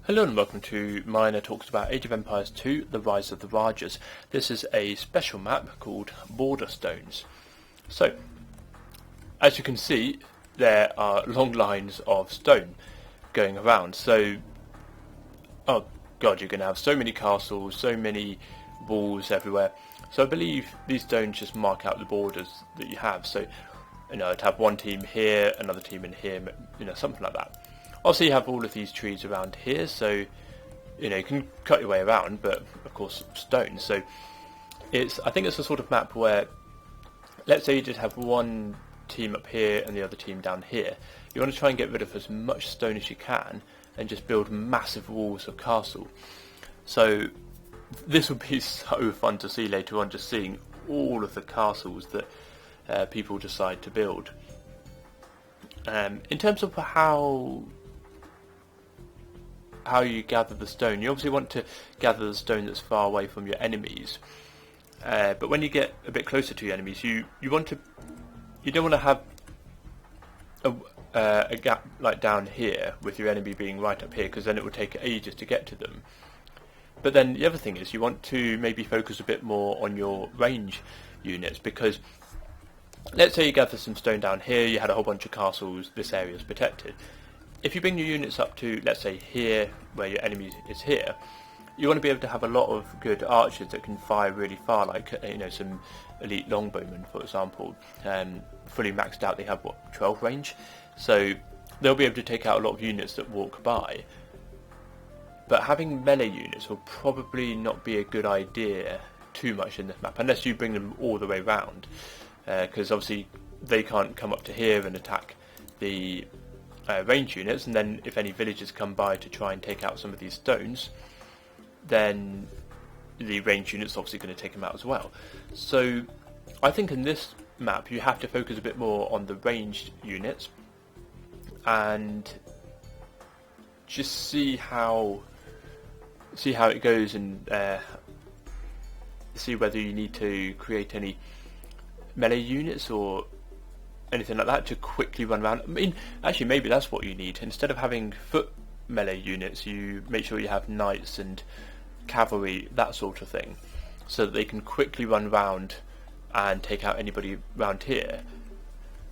Hello and welcome to Miner Talks about Age of Empires 2, The Rise of the Rajas. This is a special map called Border Stones. So, as you can see, there are long lines of stone going around. So, oh god, you're going to have so many castles, so many walls everywhere. So I believe these stones just mark out the borders that you have. So, I'd have one team here, another team in here, something like that. Also, you have all of these trees around here, so you can cut your way around, but of course stone. So I think it's a sort of map where, let's say you just have one team up here and the other team down here. You want to try and get rid of as much stone as you can and just build massive walls of castle. So this would be so fun to see later on, just seeing all of the castles that people decide to build. In terms of how you gather the stone, you obviously want to gather the stone that's far away from your enemies. But when you get a bit closer to your enemies, you don't want to have a gap like down here with your enemy being right up here, because then it will take ages to get to them. But then the other thing is you want to maybe focus a bit more on your range units, because let's say you gather some stone down here, you had a whole bunch of castles, this area is protected. If you bring your units up to, let's say, here, where your enemy is here, you want to be able to have a lot of good archers that can fire really far, like, some elite longbowmen, for example. Fully maxed out, they have, 12 range? So they'll be able to take out a lot of units that walk by. But having melee units will probably not be a good idea too much in this map, unless you bring them all the way round. Because obviously they can't come up to here and attack the range units, and then if any villagers come by to try and take out some of these stones, then the range units are obviously going to take them out as well. So I think in this map you have to focus a bit more on the ranged units and just see how it goes, and see whether you need to create any melee units or anything like that to quickly run around. I mean, actually, maybe that's what you need. Instead of having foot melee units, you make sure you have knights and cavalry, that sort of thing, so that they can quickly run around and take out anybody around here.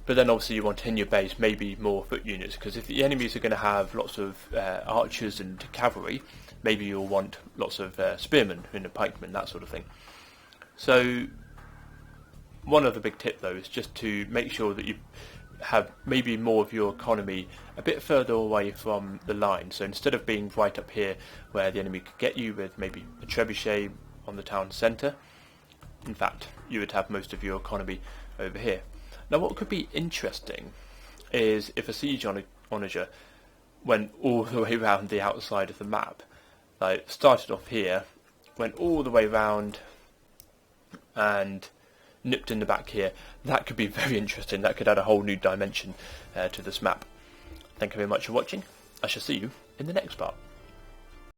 But then obviously you want in your base maybe more foot units, because if the enemies are going to have lots of archers and cavalry, maybe you'll want lots of spearmen and pikemen, that sort of thing. So one other big tip though is just to make sure that you have maybe more of your economy a bit further away from the line. So instead of being right up here where the enemy could get you with maybe a trebuchet on the town centre, in fact you would have most of your economy over here. Now what could be interesting is if a siege onager went all the way around the outside of the map, like started off here, went all the way around and nipped in the back here. That could be very interesting. That could add a whole new dimension to this map. Thank you very much for watching. I shall see you in the next part.